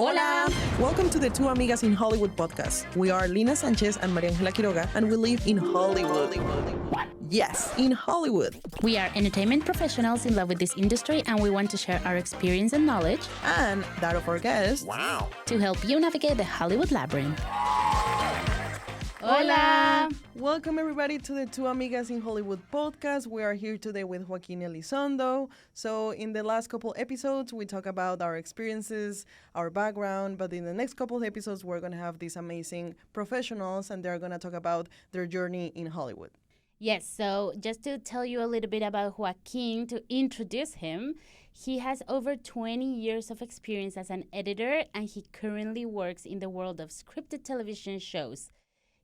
Hola! Welcome to the Two Amigas in Hollywood podcast. We are Lina Sanchez and Maria Angela Quiroga, and we live in Hollywood. Yes, in Hollywood. We are entertainment professionals in love with this industry, and we want to share our experience and knowledge And that of our guests. Wow. to help you navigate the Hollywood labyrinth. Hola! Welcome everybody to the Two Amigas in Hollywood podcast. We are here today with Joaquin Elizondo. So in the last couple episodes, we talk about our experiences, our background, but in the next couple of episodes, we're going to have these amazing professionals and they're going to talk about their journey in Hollywood. Yes, so just to tell you a little bit about Joaquin, to introduce him, he has over 20 years of experience as an editor, and he currently works in the world of scripted television shows.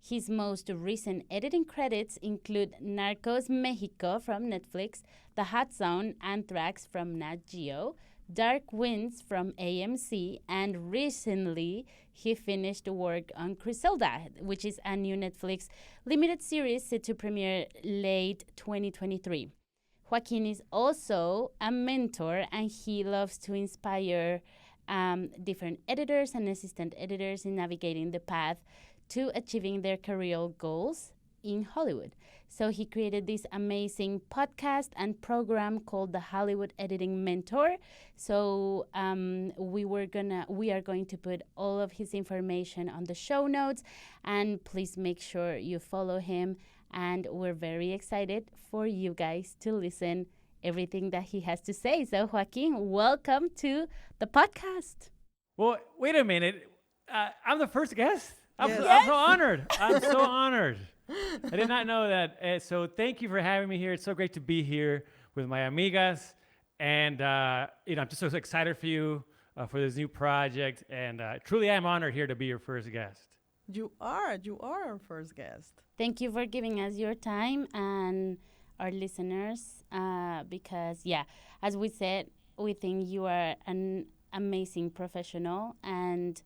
His most recent editing credits include Narcos Mexico from Netflix, The Hot Zone, Anthrax from Nat Geo, Dark Winds from AMC, and recently he finished work on Griselda, which is a new Netflix limited series set to premiere late 2023. Joaquin is also a mentor, and he loves to inspire different editors and assistant editors in navigating the path to achieving their career goals in Hollywood. So he created this amazing podcast and program called the Hollywood Editing Mentor. So we are going to put all of his information on the show notes, and please make sure you follow him. And we're very excited for you guys to listen everything that he has to say. So Joaquin, welcome to the podcast. Well, wait a minute. I'm the first guest? I'm Yes. so honored. I'm so honored. I did not know that. So thank you for having me here. It's so great to be here with my amigas. And, I'm just so excited for you for this new project. And truly, I'm honored here to be your first guest. You are our first guest. Thank you for giving us your time and our listeners, because, as we said, we think you are an amazing professional, and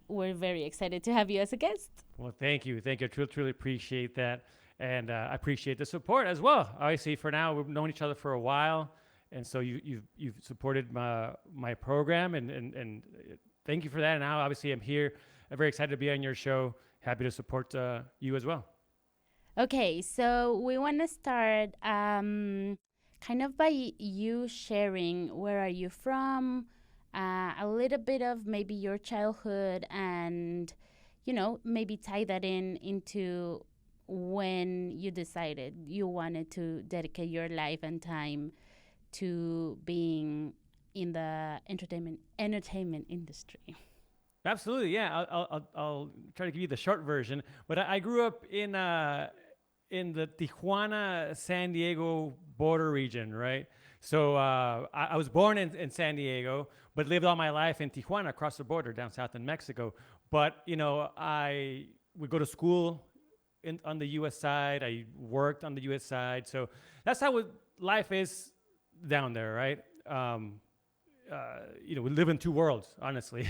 we're very excited to have you as a guest. Well, thank you. Thank you. I truly appreciate that. And I appreciate the support as well. Obviously, for now, we've known each other for a while. And so you've supported my program, and thank you for that. And now, obviously, I'm here. I'm very excited to be on your show. Happy to support you as well. Okay, so we want to start kind of by you sharing where are you from, a little bit of maybe your childhood, and maybe tie that into when you decided you wanted to dedicate your life and time to being in the entertainment industry. Absolutely, yeah. I'll try to give you the short version. But I grew up in the Tijuana, San Diego border region, right? So I was born in San Diego, but lived all my life in Tijuana, across the border, down south in Mexico. But I would go to school on the U.S. side. I worked on the U.S. side. So that's how life is down there, right? We live in two worlds, honestly.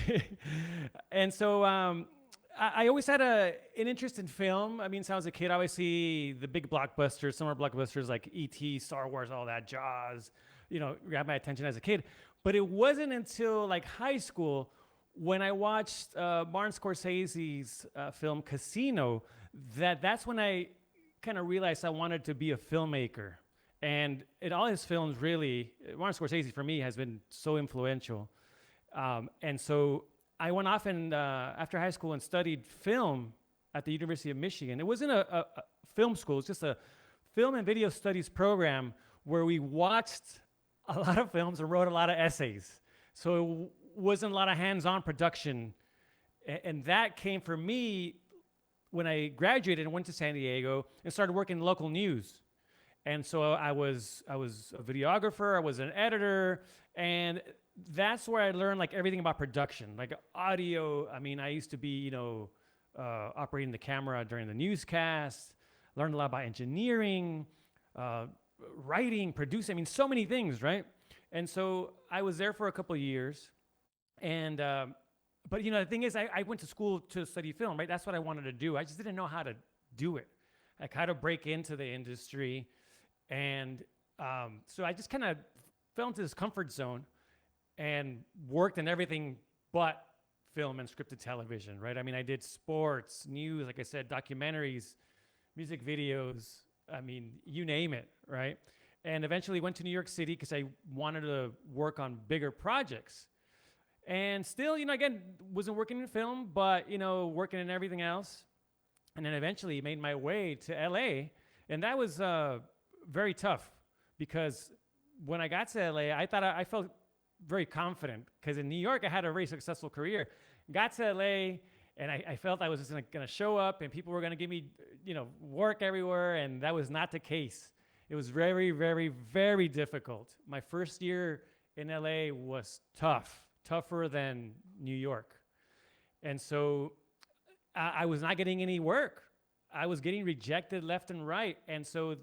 And so I always had an interest in film. I mean, since I was a kid, obviously the big blockbusters, summer blockbusters like E.T., Star Wars, all that, Jaws, grabbed my attention as a kid. But it wasn't until like high school when I watched Martin Scorsese's film Casino that's when I kind of realized I wanted to be a filmmaker. And in all his films, really, Martin Scorsese, for me, has been so influential. And so I went off and after high school and studied film at the University of Michigan. It wasn't a film school. It's just a film and video studies program where we watched a lot of films and wrote a lot of essays. So it wasn't a lot of hands-on production. And that came for me when I graduated and went to San Diego and started working in local news. And so I was a videographer, I was an editor, and that's where I learned like everything about production, like audio. I mean, I used to be, operating the camera during the newscast, learned a lot about engineering, writing, producing, I mean, so many things, right? And so I was there for a couple of years. And, but the thing is, I went to school to study film, right? That's what I wanted to do. I just didn't know how to do it. Like how to break into the industry. And so I just kind of fell into this comfort zone and worked in everything but film and scripted television, right? I mean, I did sports, news, like I said, documentaries, music videos. I mean, you name it, right? And eventually went to New York City because I wanted to work on bigger projects. And still, again, wasn't working in film, but, working in everything else. And then eventually made my way to LA. And that was very tough because when I got to LA, I felt very confident because in New York, I had a very successful career. Got to LA, and I felt I was just going to show up and people were going to give me, work everywhere. And that was not the case. It was very, very, very difficult. My first year in LA was tougher than New York. And so I was not getting any work. I was getting rejected left and right. And so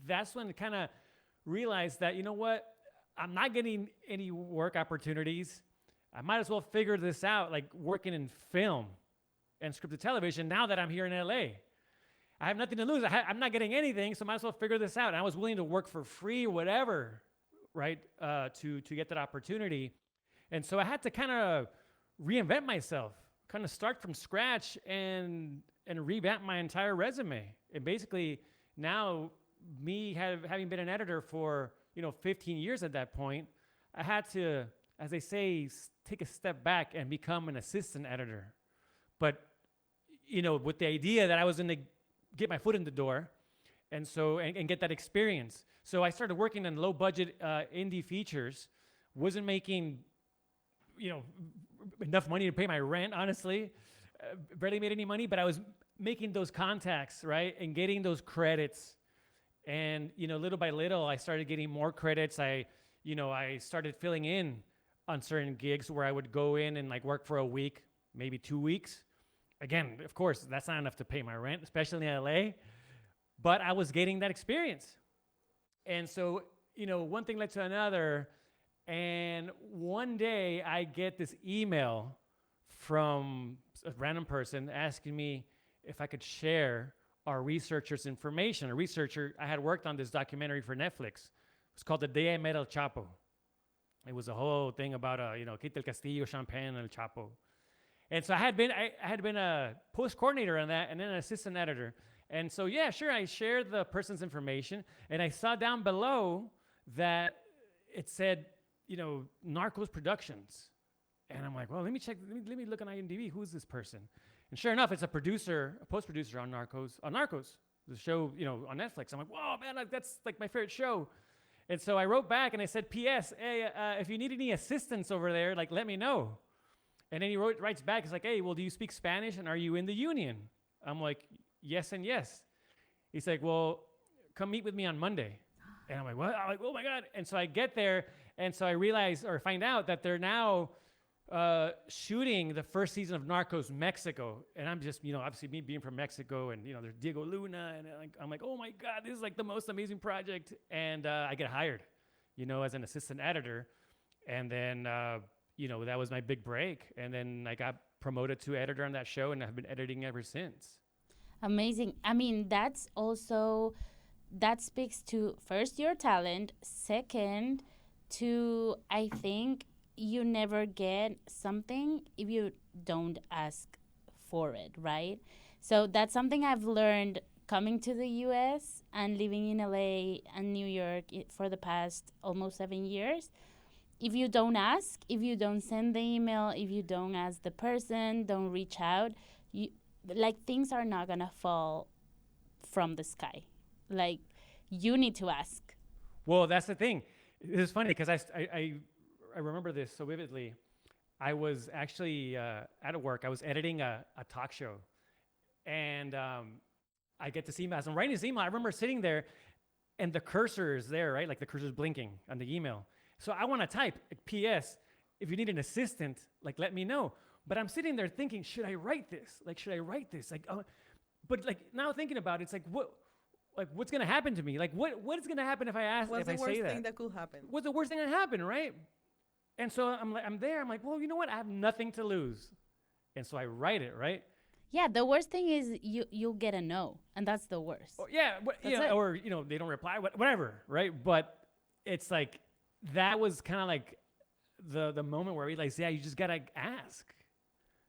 that's when I kind of realized that, I'm not getting any work opportunities. I might as well figure this out, like working in film and scripted television now that I'm here in LA. I have nothing to lose. I'm not getting anything, so I might as well figure this out. And I was willing to work for free or whatever, right, to get that opportunity. And so I had to kind of reinvent myself, kind of start from scratch and revamp my entire resume. And basically now me having been an editor for 15 years at that point, I had to, as they say, take a step back and become an assistant editor. But with the idea that I was going to get my foot in the door and get that experience. So I started working on low budget indie features, wasn't making enough money to pay my rent, honestly. Barely made any money, but I was making those contacts, right, and getting those credits. And little by little, I started getting more credits. I started filling in on certain gigs where I would go in and work for a week, maybe 2 weeks. Again, of course, that's not enough to pay my rent, especially in LA. But I was getting that experience. And so, one thing led to another. And one day I get this email from a random person asking me if I could share our researcher's information. A researcher, I had worked on this documentary for Netflix. It's called The Day I Met El Chapo. It was a whole thing about, Kit del Castillo, Champagne, and El Chapo. And so I had been a post coordinator on that and then an assistant editor. And so, yeah, sure, I shared the person's information. And I saw down below that it said, Narcos Productions. And I'm like, well, let me check, let me look on IMDb. Who's this person? And sure enough, it's a post-producer on Narcos, the show, on Netflix. I'm like, whoa, man, that's my favorite show. And so I wrote back and I said, P.S., hey, if you need any assistance over there, let me know. And then he writes back, he's like, hey, well, do you speak Spanish and are you in the union? I'm like, yes and yes. He's like, well, come meet with me on Monday. And I'm like, what? I'm like, oh my God. And so I get there, and so I find out that they're now shooting the first season of Narcos Mexico. And I'm just, obviously me being from Mexico, and, there's Diego Luna, and I'm like, oh my God, this is the most amazing project. And I get hired, as an assistant editor. And then, that was my big break. And then I got promoted to editor on that show, and I've been editing ever since. Amazing. I mean, that speaks to, first, your talent. Second, to, I think, you never get something if you don't ask for it, right? So that's something I've learned coming to the U.S. and living in L.A. and New York for the past almost 7 years. If you don't ask, if you don't send the email, if you don't ask the person, don't reach out, things are not gonna fall from the sky. You need to ask. Well, that's the thing. It's funny because I remember this so vividly. I was actually at work. I was editing a talk show, and I get this email. As I'm writing this email, I remember sitting there, and the cursor is there, right? The cursor's blinking on the email. So I want to type, P.S., if you need an assistant, let me know. But I'm sitting there thinking, should I write this? Should I write this? But now thinking about it, it's what's going to happen to me? What is going to happen if I say that? What's the worst thing that could happen? What's the worst thing that happen, right? And so I'm there. I'm like, well, you know what? I have nothing to lose. And so I write it, right? Yeah, the worst thing is you'll get a no, and that's the worst. Or, yeah, or they don't reply, whatever, right? But it's that was kind of the moment where I realized, yeah, you just gotta ask,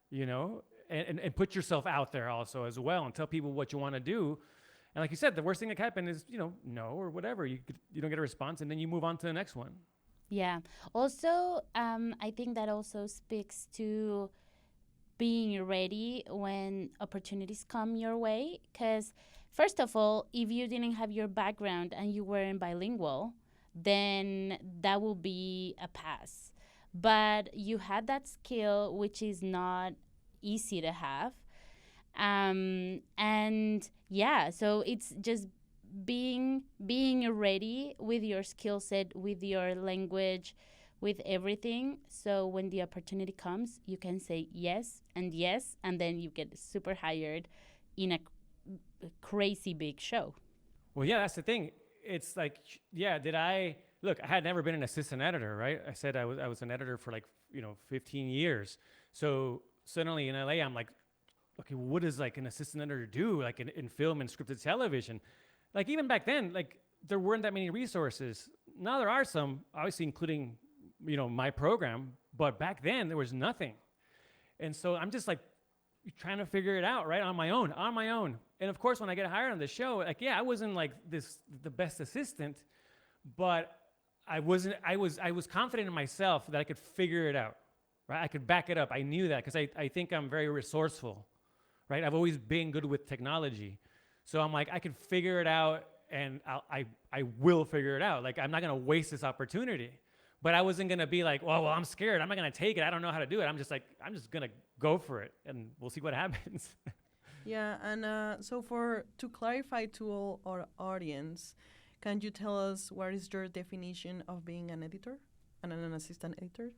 you know, and put yourself out there also as well, and tell people what you want to do. And like you said, the worst thing that can happen is, you know, no or whatever. You don't get a response, and then you move on to the next one. Yeah. Also, I think that also speaks to being ready when opportunities come your way. Because, first of all, if you didn't have your background and you weren't bilingual, then that will be a pass. But you had that skill, which is not easy to have. And yeah, so it's just being ready with your skill set, with your language, with everything. So when the opportunity comes, you can say yes, and then you get super hired in a crazy big show. Well, yeah, that's the thing. It's like, yeah, I had never been an assistant editor, right? I said I was an editor for like, 15 years. So suddenly in LA, I'm like, okay, what does like an assistant editor do, like in film and scripted television? Like even back then, like there weren't that many resources. Now there are some, obviously including, my program, but back then there was nothing. And so I'm just like trying to figure it out, right, on my own. And of course, when I get hired on the show, like, yeah, I wasn't like the best assistant, but I was confident in myself that I could figure it out, right? I could back it up. I knew that because I think I'm very resourceful, right? I've always been good with technology. So I'm like, I can figure it out, and I will figure it out. Like, I'm not going to waste this opportunity. But I wasn't going to be like, well, I'm scared. I'm not going to take it. I don't know how to do it. I'm just going to go for it, and we'll see what happens. Yeah, and so to clarify to all our audience, can you tell us what is your definition of being an editor and an assistant editor?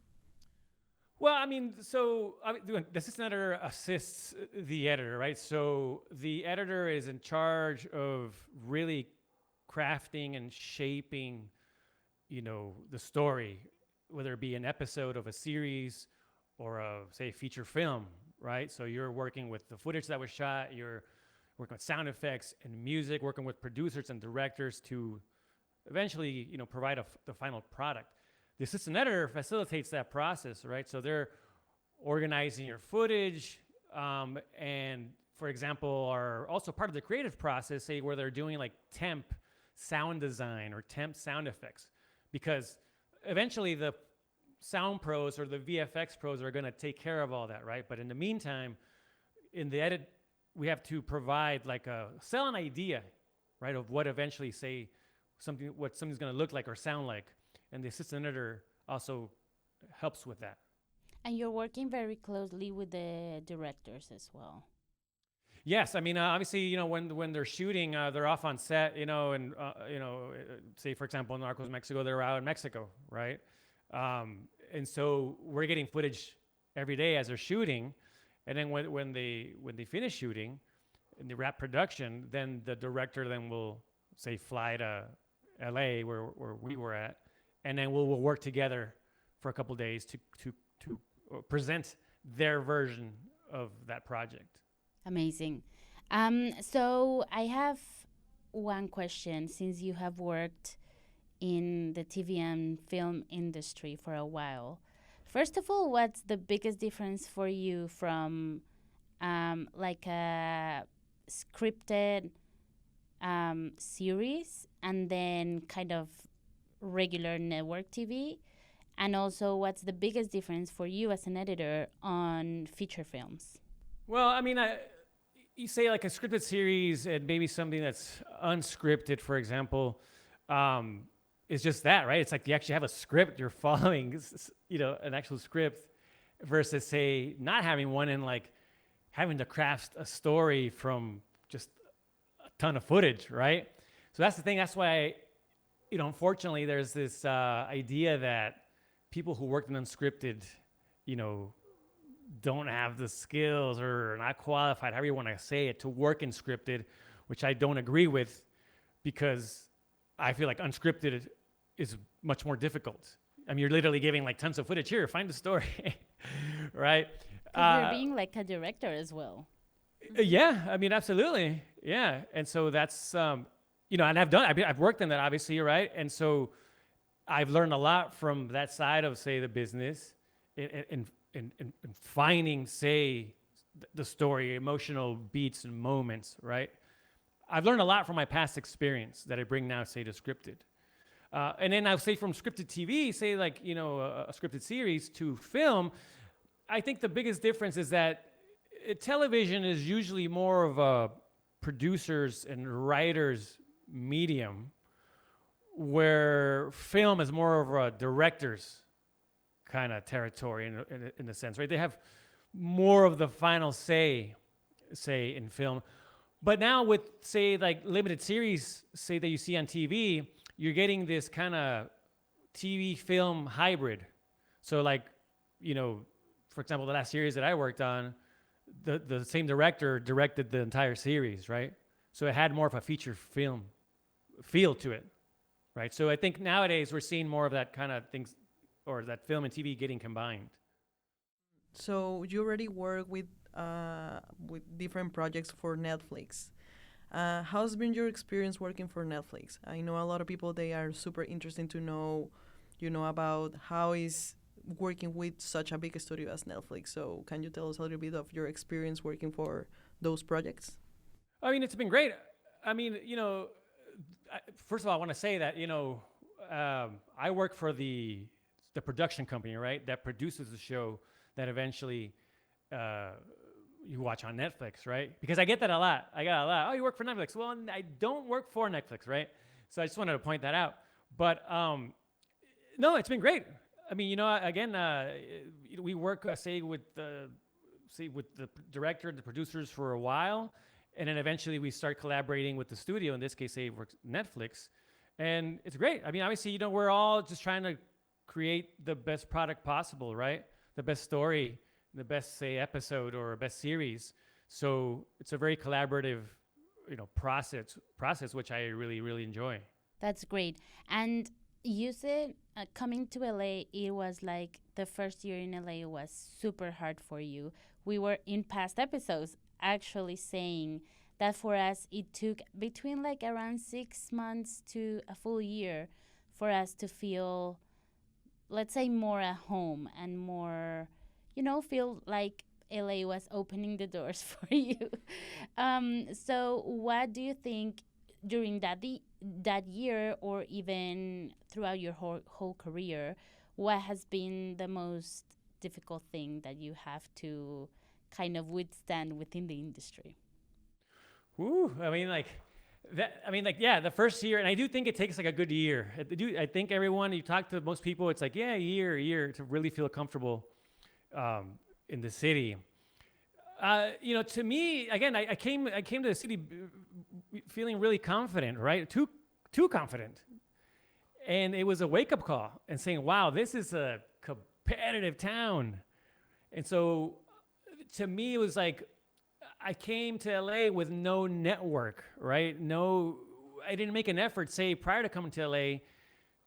Well, the assistant editor assists the editor, right? So the editor is in charge of really crafting and shaping, the story, whether it be an episode of a series or say, feature film, right? So you're working with the footage that was shot, you're working with sound effects and music, working with producers and directors to eventually, provide the final product. The assistant editor facilitates that process, right? So they're organizing your footage, and, for example, are also part of the creative process, say, where they're doing like temp sound design or temp sound effects, because eventually the sound pros or the VFX pros are going to take care of all that, right? But in the meantime, in the edit, we have to provide sell an idea, right, of what eventually, say, what something's going to look like or sound like. And the assistant editor also helps with that. And you're working very closely with the directors as well. Yes, obviously, when they're shooting, they're off on set, and say, for example, in Narcos Mexico, they're out in Mexico, right? And so we're getting footage every day as they're shooting, and then when they finish shooting and they wrap production, then the director then will, say, fly to LA where we were at, and then we'll work together for a couple days to present their version of that project. Amazing. So I have one question, since you have worked in the TV and film industry for a while. First of all, what's the biggest difference for you from like a scripted series and then kind of regular network TV? And also, what's the biggest difference for you as an editor on feature films? Well, you say like a scripted series and maybe something that's unscripted, for example, is just that, right? It's like you actually have a script you're following, an actual script, versus, say, not having one and like having to craft a story from just a ton of footage, right? So that's the thing. That's why, unfortunately, there's this idea that people who worked in unscripted, don't have the skills or are not qualified, however you want to say it, to work in scripted, which I don't agree with, because I feel like unscripted is much more difficult. You're literally giving like tons of footage. Here, find the story, right? You're being like a director as well. Yeah, absolutely. Yeah, and so that's and I've worked in that, obviously, right? And so I've learned a lot from that side of, say, the business in finding, say, the story, emotional beats and moments, right? I've learned a lot from my past experience that I bring now, say, to scripted. And then I'll say from scripted TV, say like, a scripted series to film, I think the biggest difference is that television is usually more of a producer's and writer's medium, where film is more of a director's kind of territory in a sense, right? They have more of the final say in film. But now with, say, like limited series, say that you see on TV, you're getting this kind of TV film hybrid. So like, for example, the last series that I worked on, the same director directed the entire series, right? So it had more of a feature film feel to it, right? So I think nowadays we're seeing more of that kind of things, or that film and TV getting combined. So you already work with different projects for Netflix. How's been your experience working for Netflix? I know a lot of people, they are super interested to know, about how is working with such a big studio as Netflix. So can you tell us a little bit of your experience working for those projects? I mean, it's been great. I mean, first of all, I want to say that, I work for the production company, right, that produces the show that eventually you watch on Netflix, right? Because I get that a lot. I got a lot. Oh, you work for Netflix. Well, I don't work for Netflix, right? So I just wanted to point that out. But no, it's been great. I mean, again, we work, say, with the director and the producers for a while, and then eventually we start collaborating with the studio. In this case, say, works Netflix, and it's great. I mean, obviously, we're all just trying to create the best product possible, right? The best story, the best, say, episode or best series. So it's a very collaborative, process, which I really, really enjoy. That's great. And you said coming to LA, it was like the first year in LA was super hard for you. We were in past episodes actually saying that for us, it took between like around 6 months to a full year for us to feel, let's say, more at home and more, feel like LA was opening the doors for you. So what do you think during that year, or even throughout your whole career, what has been the most difficult thing that you have to kind of withstand within the industry? Woo! I mean, yeah, the first year, and I do think it takes like a good year. I think everyone, you talk to most people, it's like, yeah, a year to really feel comfortable in the city. To me, again, I came to the city feeling really confident, right? Too confident. And it was a wake-up call and saying, wow, this is a competitive town. And so to me, it was like, I came to LA with no network, right? I didn't make an effort, say, prior to coming to LA,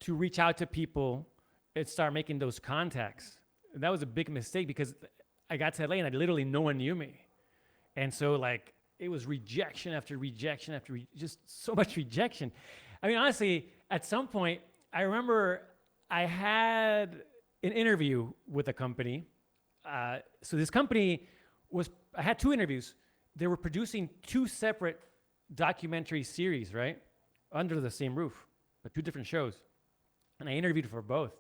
to reach out to people and start making those contacts. And that was a big mistake, because I got to LA and literally no one knew me. And so like, it was rejection after rejection after just so much rejection. I mean, honestly, at some point, I remember I had an interview with a company. So this company I had 2 interviews. They were producing 2 separate documentary series, right? Under the same roof, but 2 different shows. And I interviewed for both.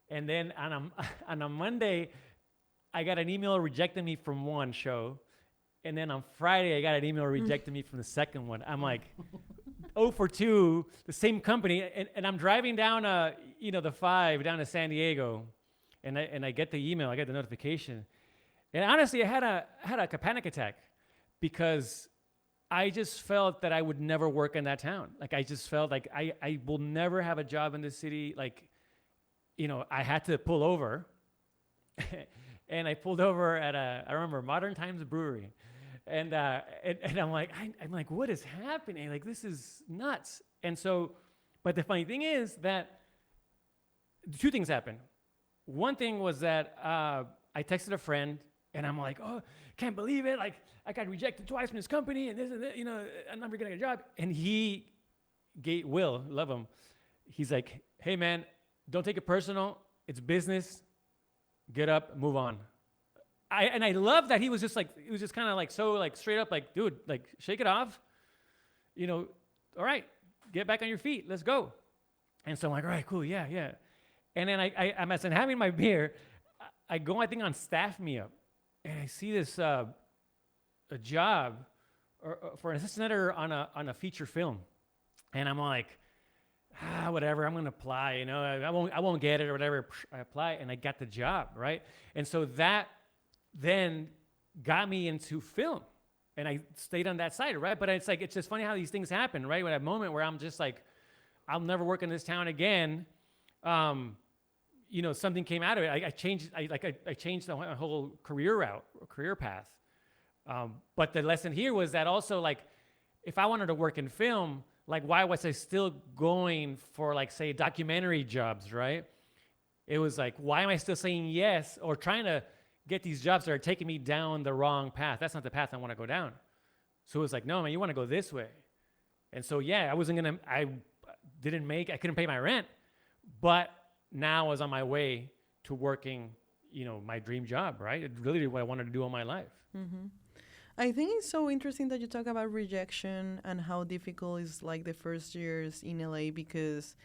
And then on a Monday, I got an email rejecting me from one show. And then on Friday, I got an email rejecting me from the second one. I'm like, 0 for 2, the same company. And I'm driving down, the 5 down to San Diego. And I get the email, I get the notification. And honestly, I had a panic attack, because I just felt that I would never work in that town. Like, I just felt like I will never have a job in this city. Like, I had to pull over. And I pulled over at I remember, Modern Times Brewery. And I'm like, what is happening? Like, this is nuts. And so, but the funny thing is that 2 things happened. One thing was that I texted a friend, and I'm like, oh, can't believe it. Like, I got rejected twice from this company, and this and that, I'm never gonna get a job. And Will, love him. He's like, hey man, don't take it personal. It's business. Get up, move on. I love that he was just like, he was just kind of like so like straight up like, dude, like shake it off. You know, all right, get back on your feet. Let's go. And so I'm like, all right, cool, yeah. And then I'm as I'm having my beer, I go, I think, on staff me up, and I see this a job for an assistant editor on a feature film, and I'm like, whatever, I'm gonna apply. You know, I won't get it or whatever. I apply, and I got the job, right? And so that then got me into film, and I stayed on that side, right? But it's like it's just funny how these things happen, right? With that moment where I'm just like, I'll never work in this town again. You know, something came out of it. I changed the whole career path. But the lesson here was that also, like, if I wanted to work in film, like, why was I still going for, like, say, documentary jobs, right? It was like, why am I still saying yes or trying to get these jobs that are taking me down the wrong path? That's not the path I want to go down. So it was like, no, man, you want to go this way. And so, yeah, I couldn't pay my rent, but now I was on my way to working, you know, my dream job, right? It really what I wanted to do all my life. Mm-hmm. I think it's so interesting that you talk about rejection and how difficult is like the first years in LA, because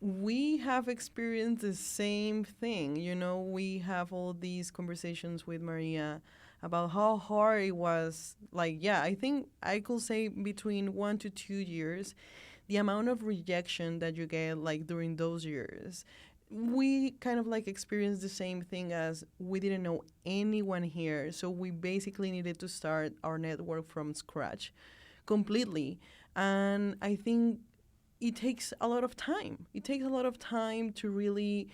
we have experienced the same thing. You know, we have all these conversations with Maria about how hard it was. Like, yeah, I think I could say between 1 to 2 years, the amount of rejection that you get like during those years. We kind of like experienced the same thing, as we didn't know anyone here. So we basically needed to start our network from scratch completely. And I think it takes a lot of time. It takes a lot of time to really,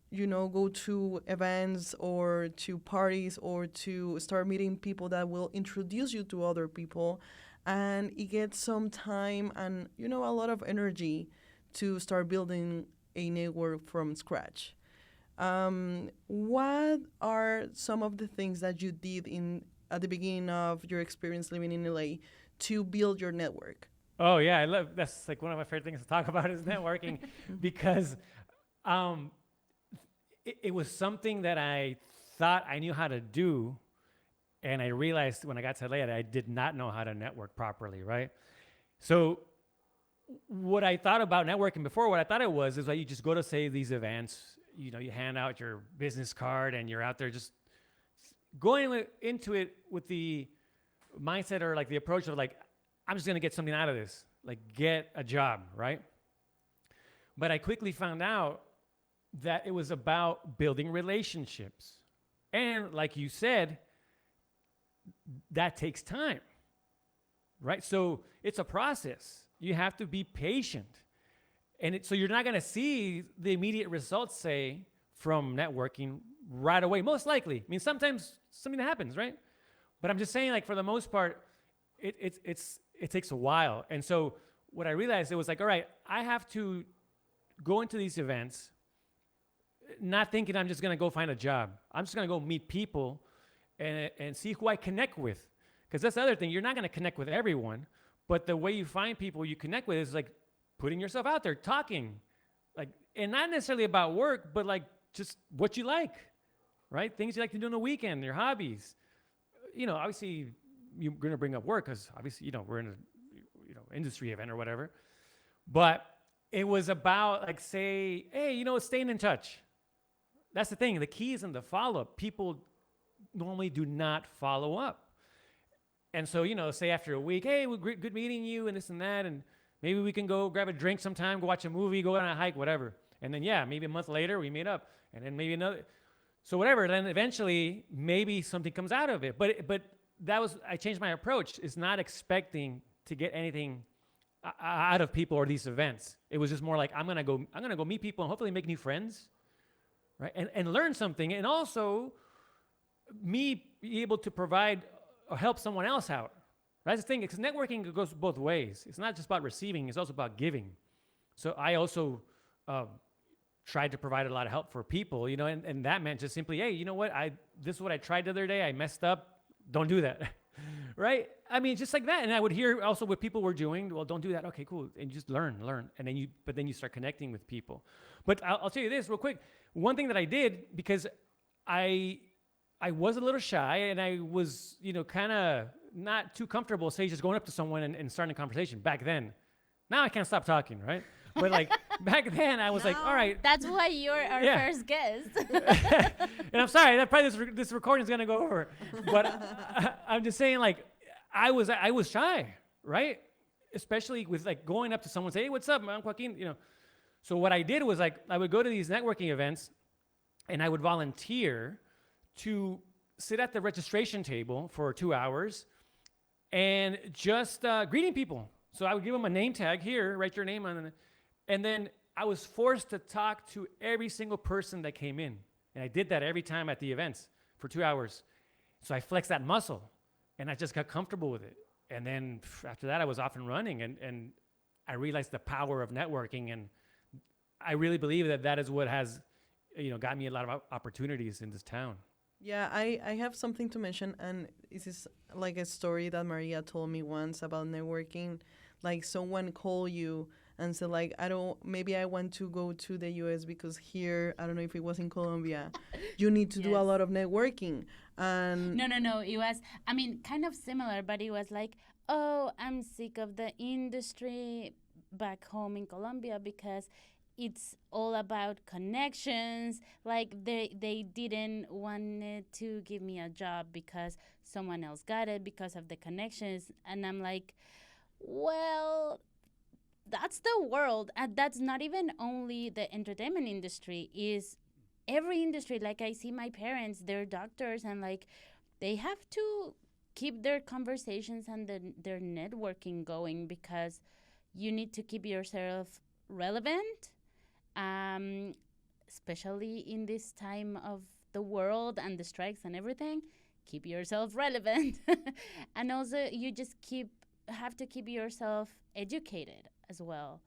you know, go to events or to parties or to start meeting people that will introduce you to other people. And it gets some time and, you know, a lot of energy to start building a network from scratch. What are some of the things that you did at the beginning of your experience living in LA to build your network? Oh yeah, that's like one of my favorite things to talk about is networking, because it was something that I thought I knew how to do. And I realized when I got to LA that I did not know how to network properly, right? So what I thought about networking before, what I thought it was, is that you just go to, say, these events, you know, you hand out your business card and you're out there just going into it with the mindset or like the approach of like, I'm just going to get something out of this, like get a job, right? But I quickly found out that it was about building relationships. And like you said, that takes time, right? So it's a process. You have to be patient. And so you're not going to see the immediate results, say, from networking right away, most likely. I mean, sometimes something happens, right? But I'm just saying, like, for the most part, it takes a while. And so what I realized, it was like, all right, I have to go into these events not thinking I'm just going to go find a job. I'm just going to go meet people and see who I connect with. Because that's the other thing. You're not going to connect with everyone, but the way you find people you connect with is like putting yourself out there, talking, like, and not necessarily about work, but like just what you like, right? Things you like to do on the weekend, your hobbies. You know, obviously you're going to bring up work because obviously, you know, we're in a, you know, industry event or whatever. But it was about like, say, hey, you know, staying in touch. That's the thing. The key is in the follow-up. People normally do not follow up. And so, you know, say after a week, hey, good meeting you and this and that, and maybe we can go grab a drink sometime, go watch a movie, go on a hike, whatever. And then, yeah, maybe a month later we meet up, and then maybe another. So whatever, then eventually maybe something comes out of it. But that was, I changed my approach. It's not expecting to get anything out of people or these events. It was just more like, I'm gonna go meet people and hopefully make new friends, right? And learn something, and also me be able to provide or help someone else out. That's the thing, because networking goes both ways. It's not just about receiving, it's also about giving. So I also tried to provide a lot of help for people, you know, and that meant just simply, hey, you know what, this is what I tried the other day, I messed up, don't do that, right? I mean, just like that. And I would hear also what people were doing. Well, don't do that. Okay, cool. And you just learn. And then you start connecting with people. But I'll tell you this real quick. One thing that I did, because I was a little shy and I was, kind of not too comfortable, say, just going up to someone and starting a conversation back then. Now I can't stop talking, right? But like back then, I was like, all right. That's why you're our first guest. And I'm sorry that probably this recording is gonna go over, but I'm just saying, like, I was shy, right? Especially with like going up to someone and say, hey, what's up, man, Joaquin? So what I did was like I would go to these networking events, and I would volunteer to sit at the registration table for 2 hours, and just greeting people. So I would give them a name tag here, write your name on it. And then I was forced to talk to every single person that came in. And I did that every time at the events for 2 hours. So I flexed that muscle, and I just got comfortable with it. And then after that, I was off and running, and I realized the power of networking. And I really believe that is what has, got me a lot of opportunities in this town. Yeah, I have something to mention, and this is like a story that Maria told me once about networking. Like someone called you and said, like, maybe I want to go to the US because here, I don't know if it was in Colombia, you need to do a lot of networking. And No. It was, kind of similar, but it was like, oh, I'm sick of the industry back home in Colombia because it's all about connections. Like they didn't want to give me a job because someone else got it because of the connections. And I'm like, well, that's the world. And that's not even only the entertainment industry, is every industry. Like I see my parents, they're doctors, and like they have to keep their conversations and their networking going because you need to keep yourself relevant, especially in this time of the world and the strikes and everything. Keep yourself relevant. And also you just have to keep yourself educated as well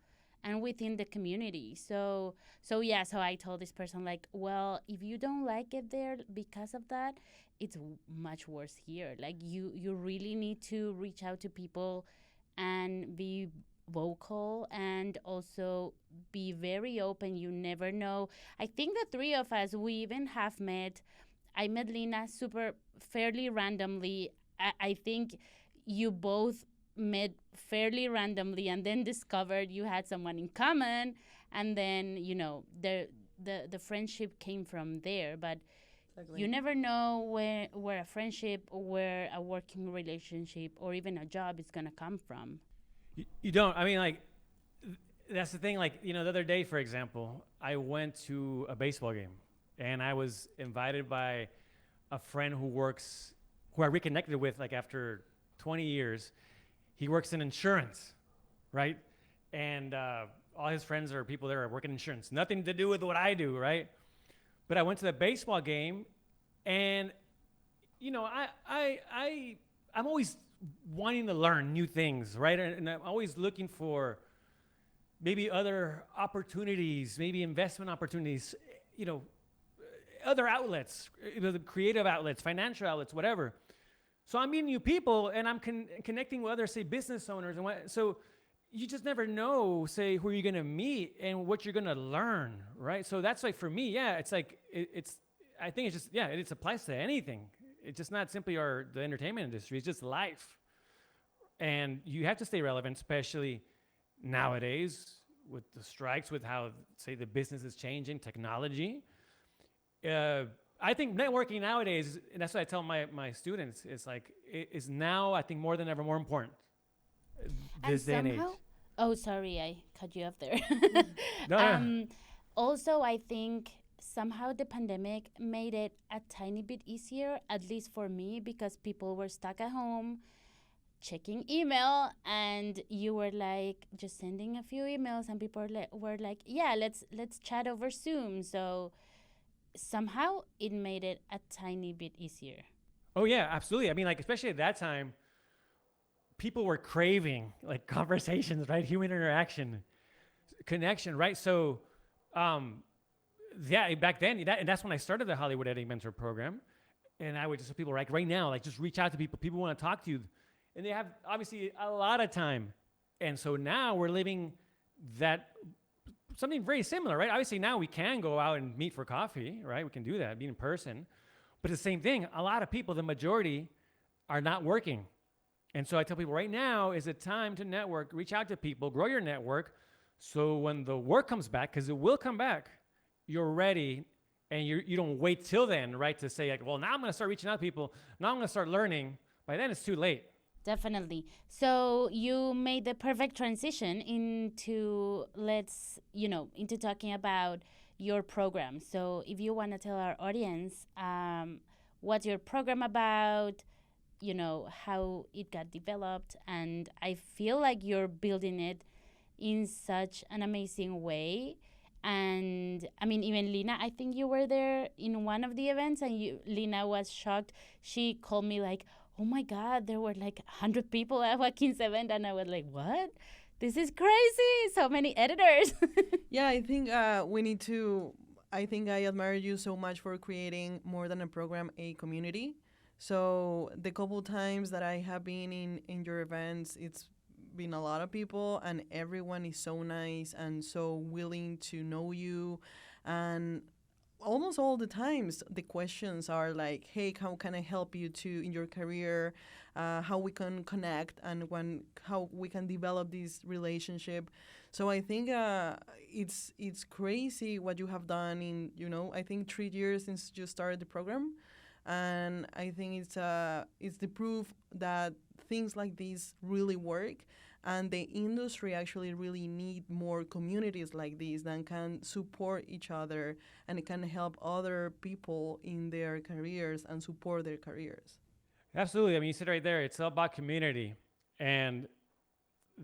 and within the community. So I told this person, like, well, if you don't like it there because of that, it's much worse here. Like you really need to reach out to people and be vocal and also be very open. You never know. I think the three of us, we even have met. I met Lina fairly randomly. I think you both met fairly randomly and then discovered you had someone in common, and then the friendship came from there. But exactly. You never know where a friendship or where a working relationship or even a job is gonna come from. You don't. I mean, like, that's the thing. Like, the other day, for example, I went to a baseball game, and I was invited by a friend who I reconnected with, like, after 20 years. He works in insurance, right? And all his friends are people there are working in insurance. Nothing to do with what I do, right? But I went to the baseball game, and, I'm always wanting to learn new things, right? And I'm always looking for maybe other opportunities, maybe investment opportunities, other outlets, the creative outlets, financial outlets, whatever. So I'm meeting new people, and I'm connecting with other, say, business owners. So you just never know, say, who you're going to meet and what you're going to learn, right? So that's like, for me, it's like, I think it's just, it applies to anything. It's just not simply the entertainment industry. It's just life. And you have to stay relevant, especially nowadays with the strikes, with how, say, the business is changing, technology. I think networking nowadays, and that's what I tell my students, is now, I think, more than ever more important this day and age. Oh, sorry, I cut you off there. No. Also, I think somehow the pandemic made it a tiny bit easier, at least for me, because people were stuck at home checking email, and you were like just sending a few emails, and people were like, yeah, let's chat over Zoom. So somehow it made it a tiny bit easier. Oh yeah, absolutely. I mean, like, especially at that time, people were craving like conversations, right? Human interaction, connection, right? So, back then, and that's when I started the Hollywood Editing Mentor Program. And I would just tell people, right now, like just reach out to people. People want to talk to you. And they have obviously a lot of time. And so now we're living that something very similar, right? Obviously now we can go out and meet for coffee, right? We can do that, meet in person. But it's the same thing. A lot of people, the majority, are not working. And so I tell people right now is a time to network, reach out to people, grow your network. So when the work comes back, because it will come back, you're ready and you don't wait till then, right? To say like, well, now I'm going to start reaching out to people. Now I'm going to start learning. By then it's too late. Definitely. So you made the perfect transition into into talking about your program. So if you want to tell our audience what's your program about, how it got developed, and I feel like you're building it in such an amazing way. And I mean, even Lina, I think you were there in one of the events, and Lina was shocked. She called me like, oh my God, there were like 100 people at Joaquin's event. And I was like, what? This is crazy. So many editors. Yeah, I think we need to. I think I admire you so much for creating more than a program, a community. So the couple times that I have been in your events, it's been a lot of people, and everyone is so nice and so willing to know you. And almost all the times the questions are like, hey, how can I help you in your career, how we can connect, and how we can develop this relationship. So I think it's crazy what you have done in I think 3 years since you started the program. And I think it's the proof that things like this really work, and the industry actually really need more communities like this that can support each other, and it can help other people in their careers and support their careers. Absolutely. I mean, you said right there, it's all about community. And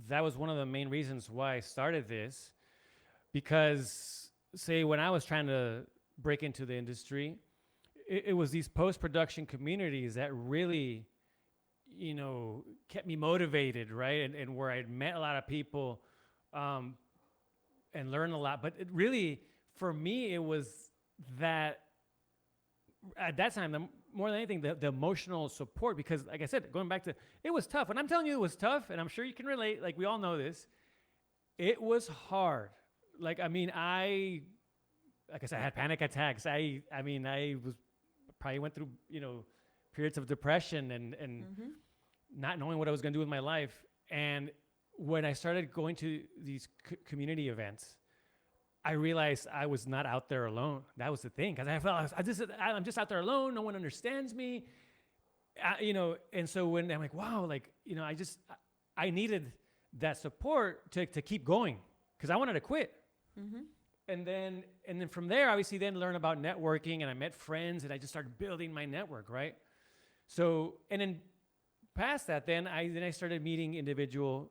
that was one of the main reasons why I started this. Because, say, when I was trying to break into the industry, it was these post-production communities that really, kept me motivated, right? And where I'd met a lot of people and learned a lot. But it really, for me, it was that, at that time, more than anything, the emotional support. Because, like I said, going back to, it was tough. And I'm telling you it was tough, and I'm sure you can relate, like we all know this. It was hard. Like I said, I had panic attacks. I was probably went through, periods of depression and mm-hmm. not knowing what I was going to do with my life. And when I started going to these community events, I realized I was not out there alone. That was the thing, because I felt I'm just out there alone. No one understands me, And so when I'm like, wow, I needed that support to keep going, because I wanted to quit. Mm-hmm. And then from there, obviously, then learn about networking, and I met friends, and I just started building my network, right? So, and then past that, then I started meeting individual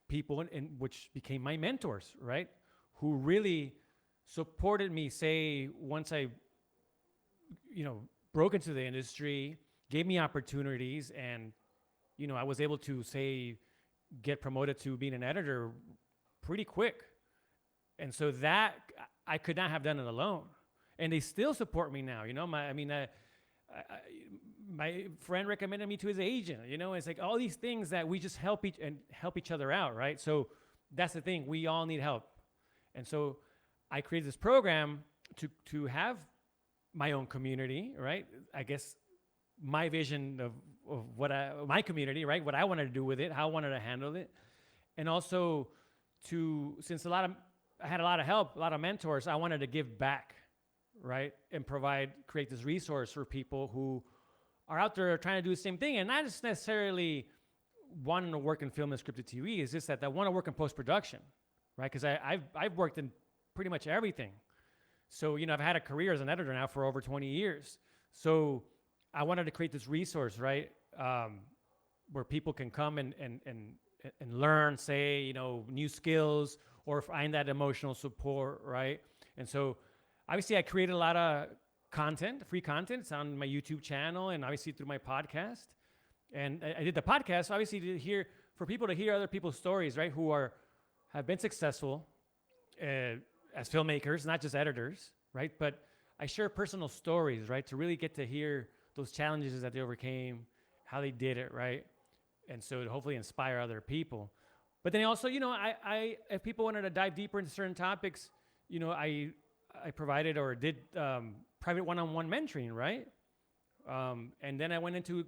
people, and which became my mentors, right? Who really supported me, say, once I, broke into the industry, gave me opportunities, and, I was able to, say, get promoted to being an editor pretty quick. And so that I could not have done it alone, and they still support me now. My friend recommended me to his agent. It's like all these things that we just help each other out, right? So that's the thing. We all need help, and so I created this program to have my own community, right? I guess my vision of what my community, right? What I wanted to do with it, how I wanted to handle it, and also since I had a lot of help, a lot of mentors, I wanted to give back, right? And create this resource for people who are out there trying to do the same thing, and not just necessarily wanting to work in film and scripted TV. It's just that they want to work in post-production, right? Because I've worked in pretty much everything. So, I've had a career as an editor now for over 20 years. So I wanted to create this resource, right? Where people can come and learn, say, new skills, or find that emotional support, right? And so obviously I created a lot of content, free content. It's on my YouTube channel, and obviously through my podcast. And I did the podcast, obviously, for people to hear other people's stories, right? Who have been successful as filmmakers, not just editors, right? But I share personal stories, right? To really get to hear those challenges that they overcame, how they did it, right? And so to hopefully inspire other people. But then also, I if people wanted to dive deeper into certain topics, I provided or did private one-on-one mentoring, right? And then I went into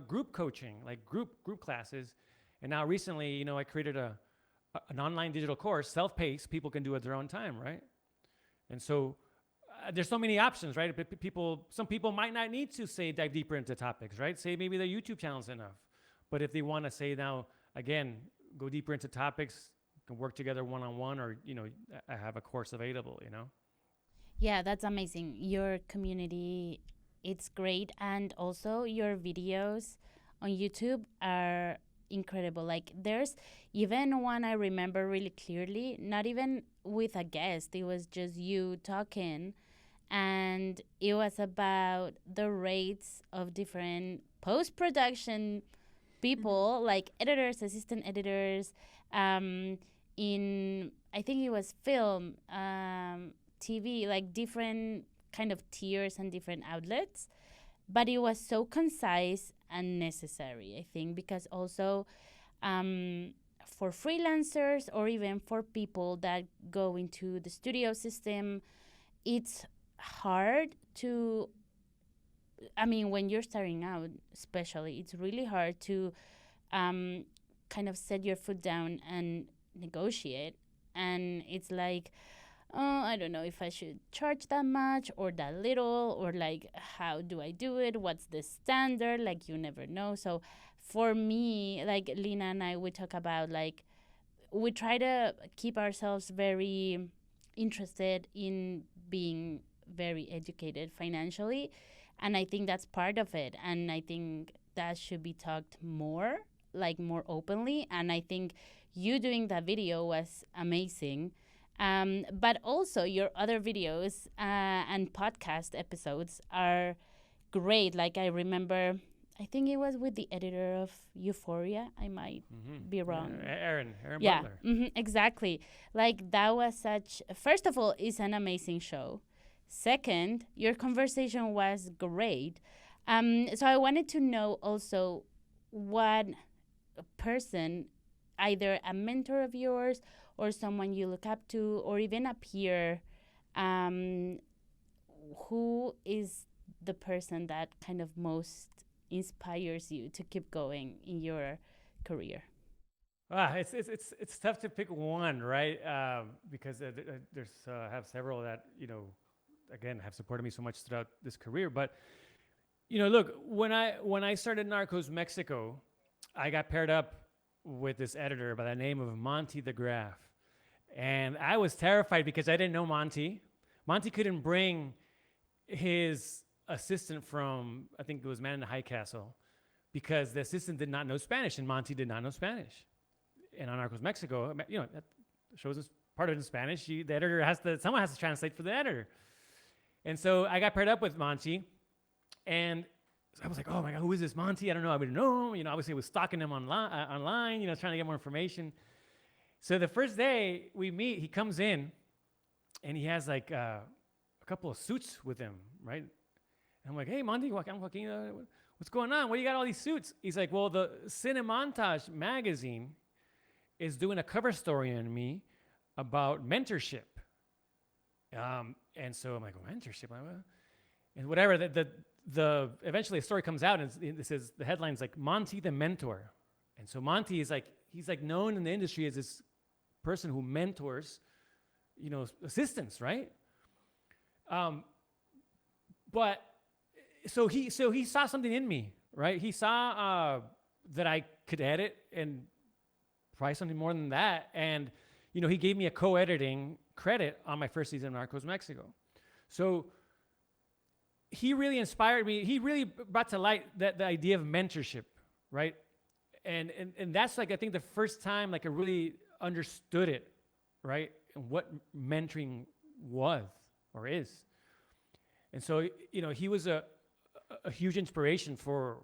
group coaching, like group classes. And now recently, I created an online digital course, self-paced. People can do it at their own time, right? And so there's so many options, right? Some people might not need to dive deeper into topics, right? Say maybe their YouTube channel is enough. But if they want to say now, again, go deeper into topics, can work together one-on-one, or, I have a course available, Yeah, that's amazing. Your community, it's great. And also your videos on YouTube are incredible. Like there's even one I remember really clearly, not even with a guest. It was just you talking. And it was about the rates of different post-production people, like editors, assistant editors, in, I think it was film, TV, like different kind of tiers and different outlets. But it was so concise and necessary, I think, because also for freelancers or even for people that go into the studio system, it's hard to, when you're starting out, especially, it's really hard to kind of set your foot down and negotiate. And it's like, oh, I don't know if I should charge that much or that little, or like, how do I do it? What's the standard? Like, you never know. So for me, like Lina and I, we talk about, like, we try to keep ourselves very interested in being very educated financially. And I think that's part of it. And I think that should be talked more, like more openly. And I think you doing that video was amazing. But also your other videos and podcast episodes are great. Like I remember, I think it was with the editor of Euphoria. I might be wrong. Aaron Yeah, Butler. exactly. Like that was first of all, it's an amazing show. Second, your conversation was great. So I wanted to know also what person, either a mentor of yours or someone you look up to, or even a peer, who is the person that kind of most inspires you to keep going in your career? It's tough to pick one, right? Because there's have several that again have supported me so much throughout this career. But look, when I started Narcos Mexico, I got paired up with this editor by the name of Monty the Graph. And I was terrified because I didn't know Monty. Monty couldn't bring his assistant from, I think it was Man in the High Castle, because the assistant did not know Spanish and Monty did not know Spanish. And on Narcos Mexico, that shows us part of it in Spanish. The editor someone has to translate for the editor. And so I got paired up with Monty, and I was like, oh my God, who is this Monty? I don't know. I didn't know him. Obviously I was stalking him online, trying to get more information. So the first day we meet, he comes in and he has like a couple of suits with him, right? And I'm like, hey, Monty, I'm Joaquin, what's going on? What do you got all these suits? He's like, well, the Cinemontage magazine is doing a cover story on me about mentorship. And so I'm like, mentorship? And whatever, eventually a story comes out and it says, the headline's like, Monty the Mentor. And so Monty is like, he's like known in the industry as this person who mentors, assistants, right? But so he saw something in me, right? He saw that I could edit and probably something more than that. And, he gave me a co-editing credit on my first season of Narcos Mexico. So he really inspired me. He really brought to light the idea of mentorship, right? And that's like, I think the first time like I really understood it, right? And what mentoring was or is. And so, he was a huge inspiration for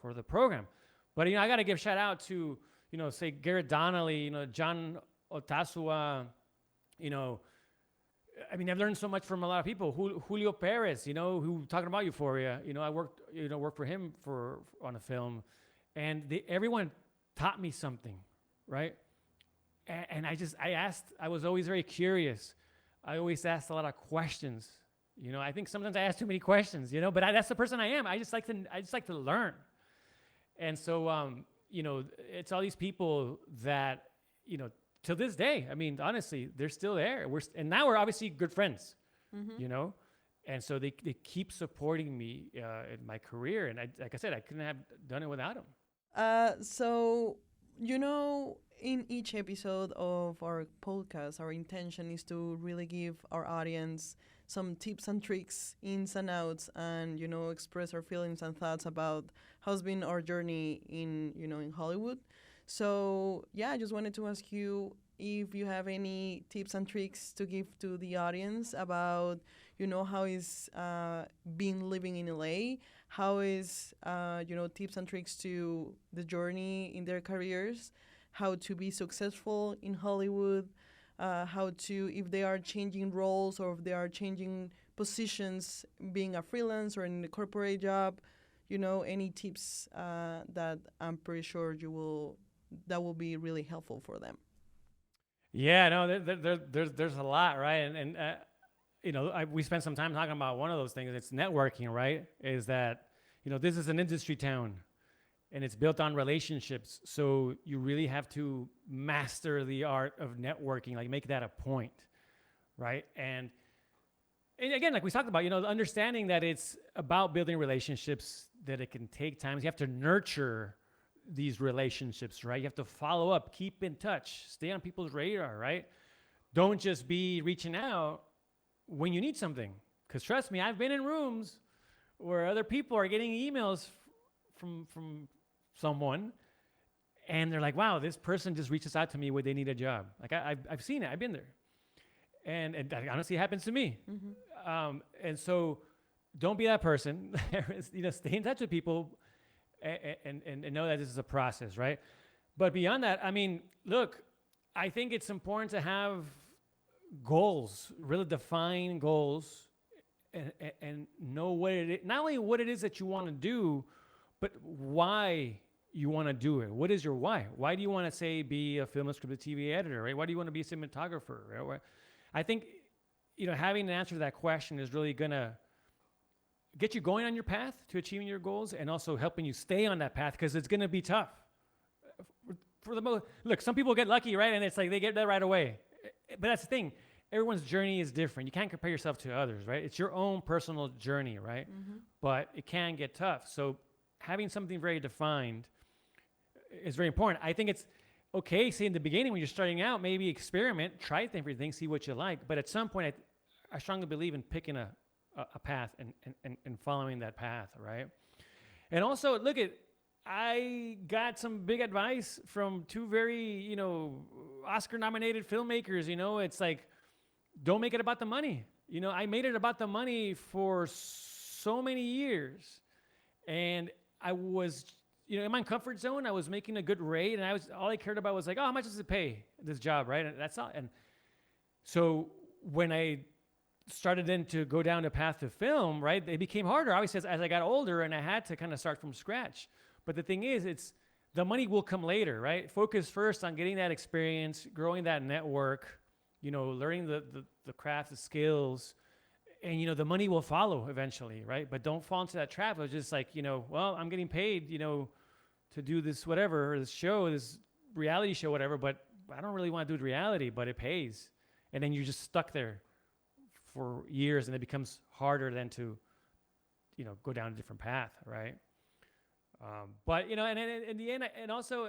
the program. But, I got to give shout out to, say Garrett Donnelly, John Otasua, I mean, I've learned so much from a lot of people. Julio Perez, you know, who talking about Euphoria. You know, I worked for him on a film, and everyone taught me something, right? And I was always very curious. I always asked a lot of questions. You know, I think sometimes I ask too many questions. You know, but that's the person I am. I just like to learn. And so, you know, it's all these people that, you know, till this day, I mean, honestly, they're still there. And now we're obviously good friends, you know? And so they keep supporting me in my career. And like I said, I couldn't have done it without them. So, you know, in each episode of our podcast, our intention is to really give our audience some tips and tricks, ins and outs, and, you know, express our feelings and thoughts about how's been our journey in, you know, in Hollywood. So, yeah, I just wanted to ask you if you have any tips and tricks to give to the audience about, you know, how is being living in LA, how is, you know, tips and tricks to the journey in their careers, how to be successful in Hollywood, how to, if they are changing roles or if they are changing positions, being a freelance or in a corporate job, you know, any tips that I'm pretty sure that will be really helpful for them. Yeah, no, there's a lot, right? And you know, we spent some time talking about one of those things. It's networking, right? Is that, you know, this is an industry town, and it's built on relationships. So you really have to master the art of networking, like make that a point, right? And again, like we talked about, you know, understanding that it's about building relationships, that it can take time. You have to nurture these relationships, right? You have to follow up, keep in touch, stay on people's radar, right? Don't just be reaching out when you need something. Because trust me, I've been in rooms where other people are getting emails from someone, and they're like, wow, this person just reaches out to me when they need a job. Like I've seen it, I've been there. And that honestly happens to me. And so don't be that person. You know, stay in touch with people and know that this is a process, right? But beyond that, I mean, look, I think it's important to have goals, really define goals, and know what it is, not only what it is that you want to do, but why you want to do it. What is your why? Why do you want to, say, be a film and scripted TV editor, right? Why do you want to be a cinematographer, right? I think, you know, having an answer to that question is really going to get you going on your path to achieving your goals, and also helping you stay on that path, because it's going to be tough. For the most, look, some people get lucky, right? And it's like they get that right away. But that's the thing. Everyone's journey is different. You can't compare yourself to others, right? It's your own personal journey, right? But it can get tough. So having something very defined is very important. I think it's okay, say in the beginning when you're starting out, maybe experiment, try different things, see what you like. But at some point, I strongly believe in picking a path and following that path, right? And also, look, I got some big advice from two very, you know, Oscar-nominated filmmakers. You know, it's like, don't make it about the money. You know, I made it about the money for so many years, and I was, you know, in my comfort zone. I was making a good rate, and all I cared about was like, oh, how much does it pay, this job, right? And that's all. And so when I started then to go down the path to film, right, it became harder, obviously, as I got older, and I had to kind of start from scratch. But the thing is, the money will come later, right? Focus first on getting that experience, growing that network, you know, learning the craft, the skills, and, you know, the money will follow eventually, right? But don't fall into that trap of just like, you know, well, I'm getting paid, you know, to do this whatever, this show, this reality show, whatever, but I don't really want to do reality, but it pays. And then you're just stuck there for years, and it becomes harder then to, you know, go down a different path, right? But, you know, and in the end, and also,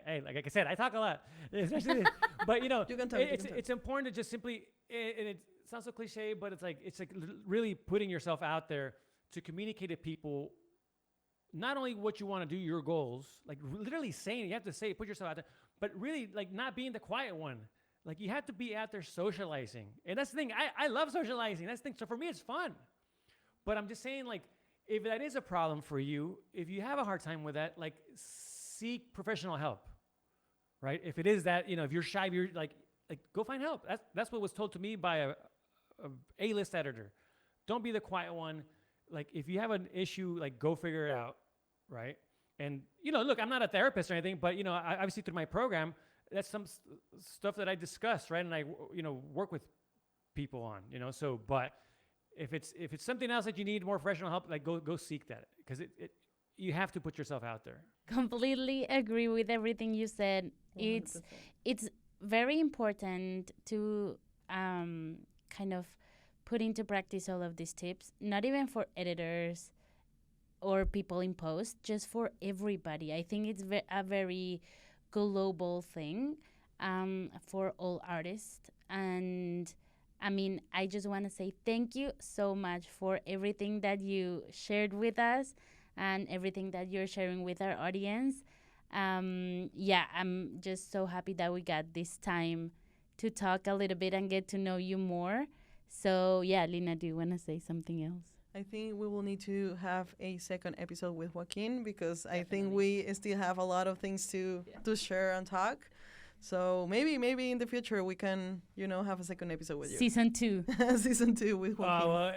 like I said, I talk a lot, especially, but, you know, it's important to just simply, and it sounds so cliche, but it's like really putting yourself out there to communicate to people, not only what you want to do, your goals, like literally saying, you have to say, put yourself out there, but really like not being the quiet one. Like you have to be out there socializing. And that's the thing, I love socializing. That's the thing. So for me, it's fun. But I'm just saying, like, if that is a problem for you, if you have a hard time with that, like seek professional help, right? If it is that, you know, if you're shy, if you're like go find help. That's what was told to me by A-list editor. Don't be the quiet one. Like, if you have an issue, like, go figure it out, right? And, look, I'm not a therapist or anything, but, obviously through my program, that's some stuff that I discuss, right? And I, work with people on, so, but if it's something else that you need more professional help, like, go seek that, because you have to put yourself out there. Completely agree with everything you said. 100%. It's very important to kind of put into practice all of these tips, not even for editors or people in post, just for everybody. I think it's a very global thing for all artists. And I mean, I just want to say thank you so much for everything that you shared with us and everything that you're sharing with our audience. I'm just so happy that we got this time to talk a little bit and get to know you more. So, yeah, Lina, do you want to say something else? I think we will need to have a second episode with Joaquin, because I think we still have a lot of things to share and talk. So maybe in the future we can, have a second episode with you. Season 2. Season 2 with Joaquin. Well,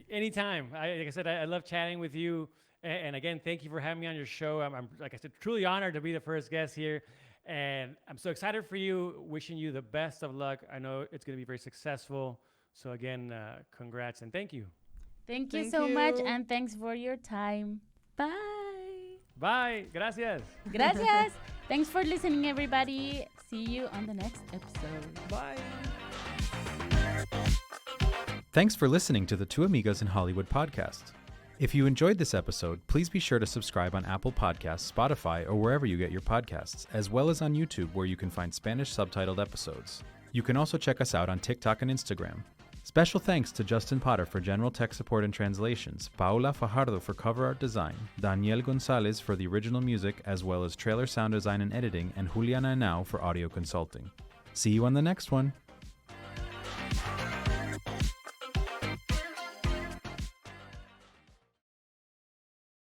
anytime. Like I said, I love chatting with you. And again, thank you for having me on your show. I'm, like I said, truly honored to be the first guest here. And I'm so excited for you, wishing you the best of luck. I know it's going to be very successful. So again, congrats and thank you. Thank you so much, and thanks for your time. Bye. Bye. Gracias. Gracias. Thanks for listening, everybody. See you on the next episode. Bye. Thanks for listening to the Two Amigas in Hollywood podcast. If you enjoyed this episode, please be sure to subscribe on Apple Podcasts, Spotify, or wherever you get your podcasts, as well as on YouTube, where you can find Spanish subtitled episodes. You can also check us out on TikTok and Instagram. Special thanks to Justin Potter for general tech support and translations, Paula Fajardo for cover art design, Daniel Gonzalez for the original music, as well as trailer sound design and editing, and Juliana Henao for audio consulting. See you on the next one.